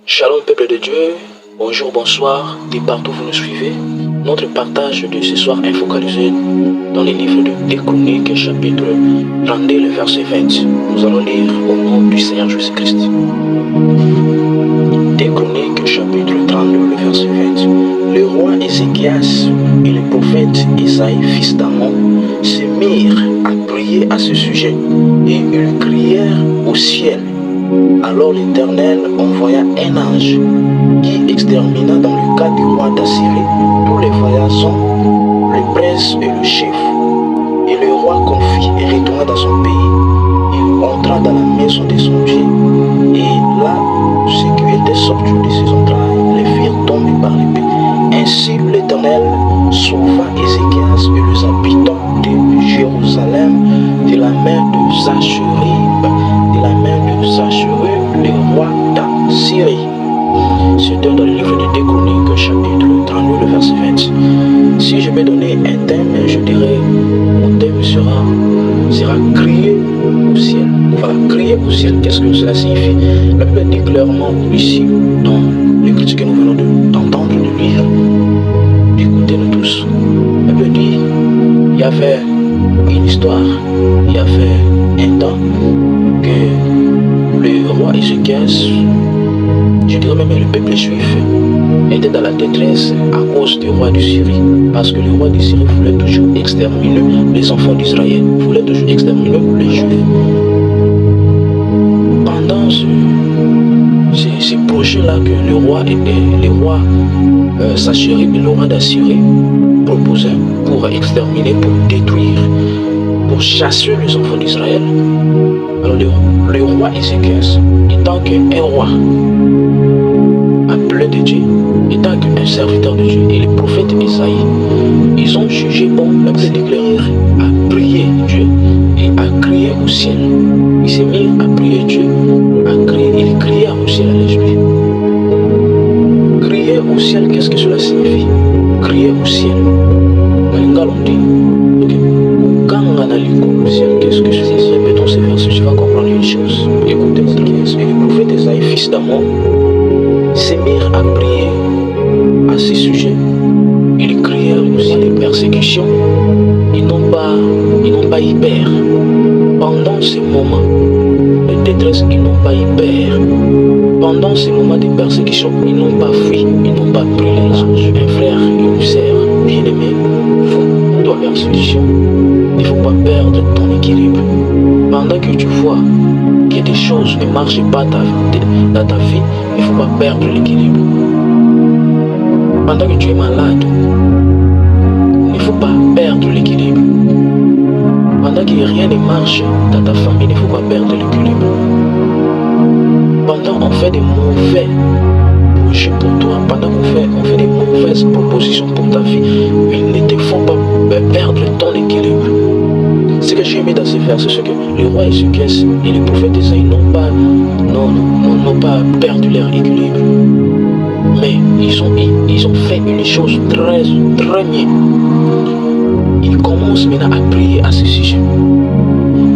Shalom peuple de Dieu, bonjour, bonsoir, de partout vous nous suivez. Notre partage de ce soir est focalisé dans les livres de 2 Chroniques, chapitre 32, le verset 20. Nous allons lire au nom du Seigneur Jésus-Christ. 2 Chroniques, chapitre 32, le verset 20. Le roi Ézéchias et le prophète Isaïe, fils d'Amon, se mirent à prier à ce sujet et ils crièrent au ciel. Alors l'Éternel envoya un ange qui extermina dans le cas du roi d'Assyrie tous les voyageurs, le prince et le chef. Et le roi confit et retourna dans son pays. Il entra dans la maison de son Dieu. Et là, ceux qui étaient sortis de ses entrailles les firent tomber par l'épée. Ainsi l'Éternel sauva Ézéchias et les habitants de Jérusalem de la main de Sachérib, le roi d'Assyrie. C'était dans le livre de 2 Chroniques, chapitre 32, le verset 20. Si je vais donner un thème, je dirais, mon thème sera crier au ciel. Voilà, crier au ciel, qu'est-ce que cela signifie? La Bible dit clairement ici, dans l'écriture que nous venons d'entendre, de lire, d'écouter nous tous. La Bible dit, il y avait une histoire, il y avait un temps que le roi Ézéchias, je dirais même le peuple juif, était dans la détresse à cause du roi de Syrie. Parce que le roi de Syrie voulait toujours exterminer les enfants d'Israël, voulait toujours exterminer les juifs. Pendant ce projet-là que le roi Sachérib et le roi d'Assyrie proposaient pour exterminer, pour détruire, pour chasser les enfants d'Israël, alors le roi Ézéchias, étant qu'un roi appelé de Dieu, étant qu'un serviteur de Dieu, et le prophète Isaïe, ils ont jugé bon la Bible déclarée à prier Dieu et à crier au ciel. Ils s'est mis à prier Dieu, il criait au ciel à l'esprit. Crier au ciel, qu'est-ce que cela signifie? Crier au ciel. Au ciel, qu'est-ce que cela signifie? Répétons ces versets, tu vas comprendre une chose. Écoutez votre question. Et le prophète Isaïe, fils d'Amon, s'est mis à prier à ce sujet. Ils crièrent aussi les persécutions. Ils n'ont pas eu peur. Pendant ces moments de détresse, ils n'ont pas eu peur. Pendant ces moments de persécution, ils n'ont pas fui, ils n'ont pas pris les larges. Un frère, une sœur, bien-aimé, vous, dans la solution, il ne faut pas perdre ton équilibre. Pendant que tu vois que des choses ne marchent pas dans ta vie, il ne faut pas perdre l'équilibre. Pendant que tu es malade, il ne faut pas perdre l'équilibre. Pendant que rien ne marche dans ta famille, il ne faut pas perdre l'équilibre. Pendant qu'on fait des mauvais projets pour toi, pendant qu'on fait des mauvaises propositions pour ta vie, il ne te faut pas perdre ton équilibre. Ce que j'ai aimé dans ces versets, c'est que le roi Ézéchias et le prophète Isaïe n'ont pas perdu leur équilibre. Mais ils ont fait une chose très, très bien. Ils commencent maintenant à prier à ce sujet.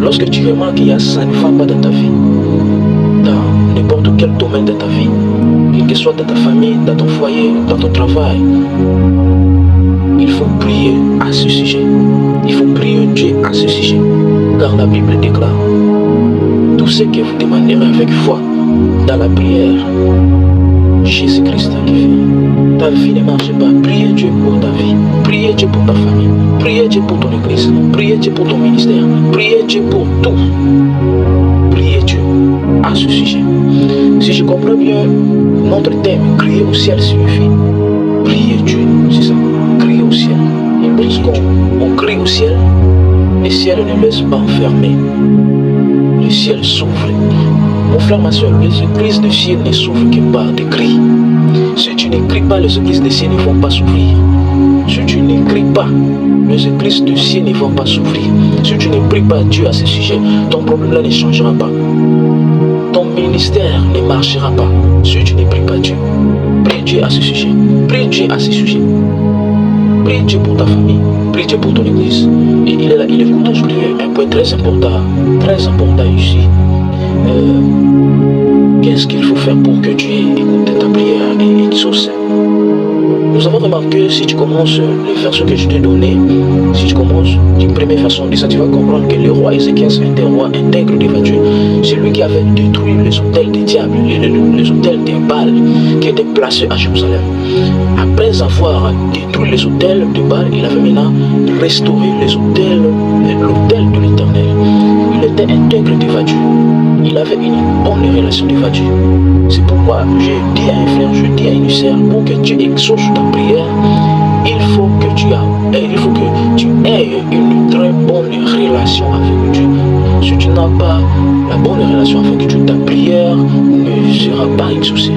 Lorsque tu remarques qu'il y a ça ne va pas dans ta vie, dans n'importe quel domaine de ta vie, quel que soit dans ta famille, dans ton foyer, dans ton travail, il faut prier à ce sujet. Il faut prier Dieu à ce sujet. Car la Bible déclare, tout ce que vous demanderez avec foi dans la prière, Jésus-Christ qui fait. Ta vie ne marche pas. Priez Dieu pour ta vie. Priez Dieu pour ta famille. Priez Dieu pour ton église. Priez Dieu pour ton ministère. Priez Dieu pour tout. Priez Dieu à ce sujet. Si je comprends bien, notre thème, crier au ciel signifie prier Dieu. C'est ça. Crier au ciel. Et lorsqu'on crie au ciel, le ciel ne laisse pas enfermer. Le ciel s'ouvre. Mon frère, ma soeur, les églises de ciel ne s'ouvrent que par des cris. Si tu ne cries pas, les églises de ciel ne vont pas s'ouvrir. Si tu ne cries pas, les églises de ciel ne vont pas s'ouvrir. Si tu ne pries pas Dieu à ce sujet, ton problème là ne changera pas. Ton ministère ne marchera pas. Si tu ne pries pas Dieu, prie Dieu à ce sujet. Prie Dieu à ce sujet. Prie Dieu pour ta famille. Prie Dieu pour ton église. Et il est là, il écoute aujourd'hui un point très important ici. Qu'est-ce qu'il faut faire pour que Dieu écoute ta prière et exauce? Nous avons remarqué, si tu commences les versets que je t'ai donnés, si tu commences du premier verset, tu vas comprendre que le roi Ézéchias était un roi intègre devant Dieu. C'est lui qui avait détruit les hôtels des diables, les hôtels des Baals qui étaient placés à Jérusalem. Après avoir détruit les hôtels de Baal, il avait maintenant restauré l'autel de l'Éternel. Il était intègre devant Dieu. Il avait une bonne relation devant Dieu. C'est pourquoi j'ai dit à un frère, je dis à une sœur, pour que Dieu exauce ta prière, il faut que tu aies une très bonne relation avec Dieu. Si tu n'as pas la bonne relation avec Dieu, ta prière ne sera pas exaucée.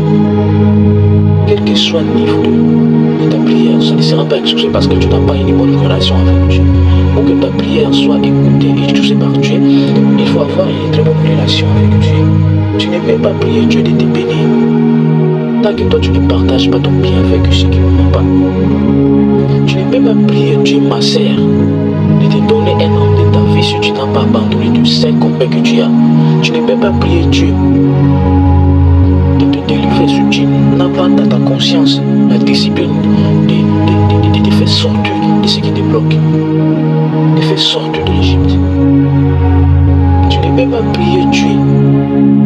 Quel que soit le niveau de ta prière, ça ne sera pas exaucé parce que tu n'as pas une bonne relation avec Dieu. Pour que ta prière soit écoutée et exaucée par Dieu, il faut avoir une très bonne relation avec Dieu. Tu ne peux pas prier Dieu de te bénir tant que toi tu ne partages pas ton bien avec ceux qui n'ont pas. Tu ne peux pas prier Dieu, ma sœur, de te donner un homme de ta vie si tu n'as pas abandonné du saint complet que tu as. Tu ne peux pas prier Dieu de te délivrer si tu n'as pas dans ta conscience la discipline de te faire sortir de ce qui te bloque, de te faire sortir de l'Égypte. Tu ne peux pas prier Dieu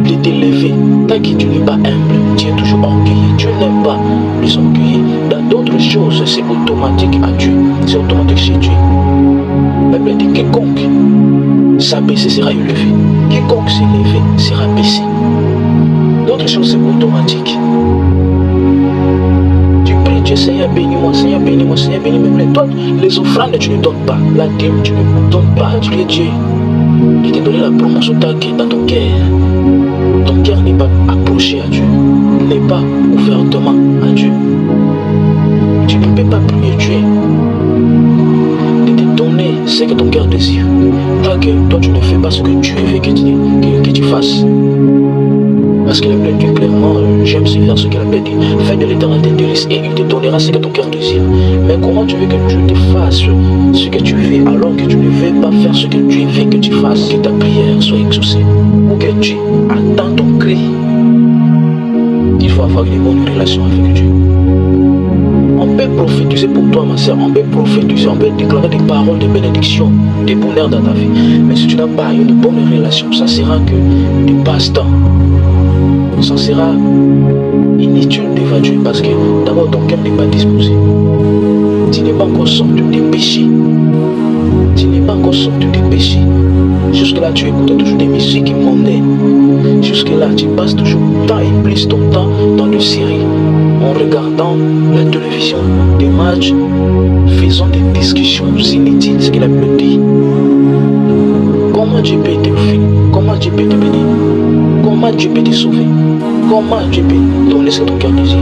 de t'élever tant que tu n'es pas humble. Tu es toujours orgueilleux. Dieu n'aime pas les orgueilleux. Dans d'autres choses, c'est automatique à Dieu. C'est automatique chez Dieu. La Bible dit quiconque s'abaisser sera élevé. Quiconque s'élever sera baissé. D'autres choses, c'est automatique. Tu pries Dieu, Seigneur, bénis-moi, Seigneur, bénis-moi, Seigneur, bénis-moi. Mais toi, les offrandes, tu ne donnes pas. La dîme, tu ne donnes pas. Tu es Dieu. Il t'a donné la promotion dans ton cœur. Ton cœur n'est pas approché à Dieu, n'est pas ouvertement à Dieu. Tu ne peux pas prier Dieu de te donner ce que ton cœur désire. Tant que toi tu ne fais pas ce que Dieu veut que tu fasses. Parce que la Bible dit clairement, j'aime ce verset qu'elle a dit, fais de l'Éternel tes délices et il te donnera ce que ton cœur désire. Mais comment tu veux que Dieu te fasse ce que tu veux alors que tu ne veux pas faire ce que Dieu veut que tu fasses, que ta prière soit exaucée, ou que Dieu attend ton cri? Il faut avoir une bonne relation avec Dieu. On peut prophétiser pour toi, ma soeur, on peut prophétiser, on peut déclarer des paroles de bénédiction, de bonheur dans ta vie. Mais si tu n'as pas une bonne relation, ça sera que du passe-temps. Ça sera inutile devant Dieu parce que d'abord ton cœur n'est pas disposé. Tu n'es pas encore sorti des péchés. Tu n'es pas encore sorti des péchés. Jusque-là, tu écoutes toujours des musiques mondaines. Jusque-là, tu passes toujours temps et plus ton temps dans des séries, en regardant la télévision, des matchs, faisant des discussions inutiles, ce qu'il a pu dire. Comment Dieu peut te faire? Comment Dieu peut te bénir? Comment Dieu peut te sauver? Comment Dieu peut donner ce que ton cœur désire?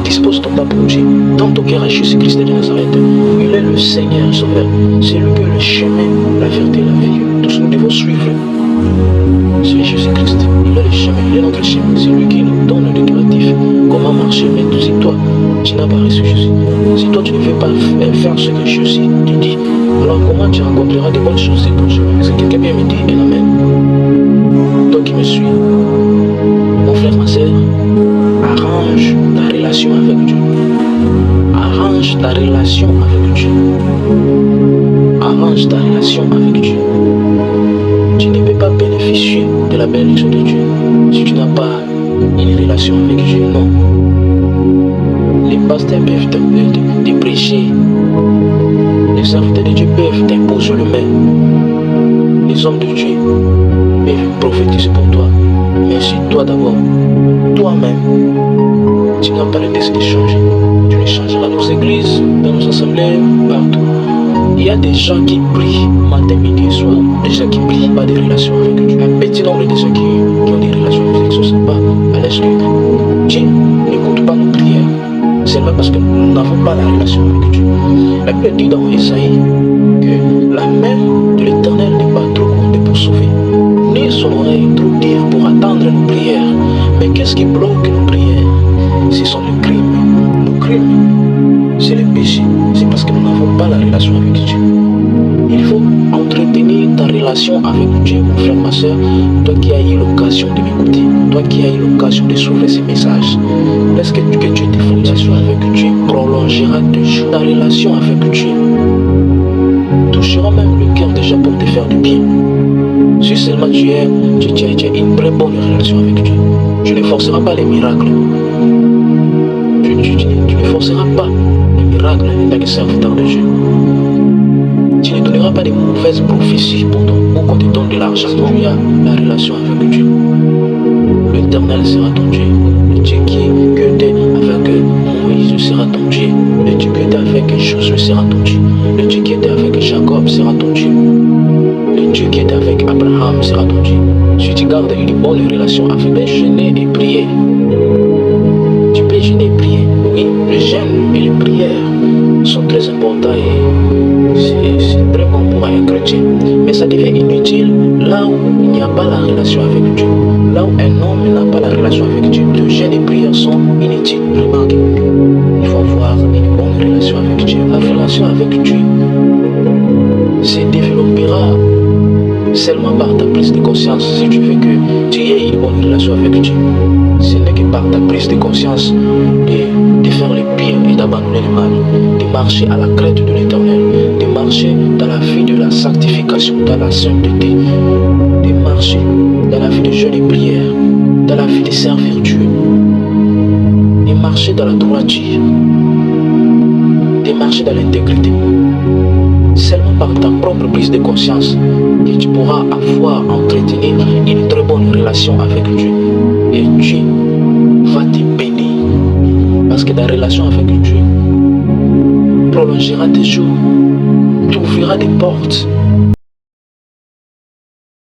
Dispose ton temps pour Dieu. Donne ton cœur à Jésus-Christ de Nazareth. Il est le Seigneur Sauveur. C'est lui qui est le chemin, la vérité et la vie. Tous nous devons suivre. C'est Jésus-Christ. Il est le chemin, il est notre chemin. C'est lui qui nous donne le directif. Comment marcher? Mais si toi, tu n'as pas reçu Jésus, si toi tu ne veux pas faire ce que Jésus te dit, alors comment tu rencontreras des bonnes choses sur ton chemin? Est-ce que quelqu'un peut me dire un amen? Toi qui me suis, mon frère, ma soeur, arrange ta relation avec Dieu. Arrange ta relation avec Dieu. Arrange ta relation avec Dieu. Tu ne peux pas bénéficier de la bénédiction de Dieu si tu n'as pas une relation avec Dieu. Non. Les pasteurs peuvent te prêcher. Les serviteurs de Dieu peuvent t'imposer le main. Les hommes de Dieu peuvent prophétiser pour toi. Mais si toi d'abord, toi-même, tu n'as pas le désir de changer, tu ne changeras dans nos églises, dans nos assemblées, partout. Il y a des gens qui prient matin, midi et soir, des gens qui prient pas de relations avec Dieu. Un petit nombre de gens qui ont des relations avec Dieu ne s'exaucent pas. Alors que Dieu n'écoute pas nos prières. C'est même parce que nous n'avons pas la relation avec Dieu. La Bible dit dans Isaïe que la main de l'Éternel n'est pas trop courte pour sauver, ni son oreille trop dire pour attendre nos prières. Mais qu'est-ce qui bloque nos prières? Ce sont les crimes. Nos crimes, c'est le péché. C'est parce que nous n'avons pas la relation avec Dieu. Il faut entretenir ta relation avec Dieu, mon frère, ma soeur, toi qui as eu l'occasion de m'écouter, toi qui as eu l'occasion de souffler ces messages, laisse que Dieu te relation avec Dieu prolongera toujours ta relation avec Dieu. Touchera même le cœur déjà pour te faire du bien. Si seulement tu as une très bonne relation avec Dieu, tu ne forceras pas les miracles. Tu ne forceras pas les miracles en tant que serviteur de Dieu. Tu ne donneras pas de mauvaises prophéties pour toi ou qu'on te donne de l'argent. Tu as la relation avec Dieu. L'Éternel sera ton Dieu. Le Dieu qui était avec Moïse sera ton Dieu. Le Dieu qui était avec Josué sera ton Dieu. Le Dieu qui était avec Jacob sera ton Dieu. Le Dieu qui était avec Abraham sera ton Dieu. Si tu gardes une bonne relation avec lui, jeûner et prier. Tu peux jeûner et prier. Oui, le jeûne et les prières sont très importants et c'est très bon pour un chrétien. Mais ça devient inutile là où il n'y a pas la relation avec Dieu. Là où un homme n'a pas la relation avec Dieu, le jeûne et les prières sont inutiles. Remarquez, il faut avoir une bonne relation avec Dieu. La relation avec Dieu se développera seulement par ta prise de conscience. Si tu veux que tu aies une bonne relation avec Dieu, ce n'est que par ta prise de conscience de faire le bien et d'abandonner le mal, de marcher à la crête de l'Éternel, de marcher dans la vie de la sanctification, dans la sainteté, de marcher dans la vie de jeûne et prière, dans la vie de servir Dieu, de marcher dans la droiture, de marcher dans l'intégrité. Seulement par ta propre prise de conscience que tu pourras avoir, entretenir une très bonne relation avec Dieu. Et Dieu va te bénir. Parce que ta relation avec Dieu prolongera tes jours, t'ouvrira des portes.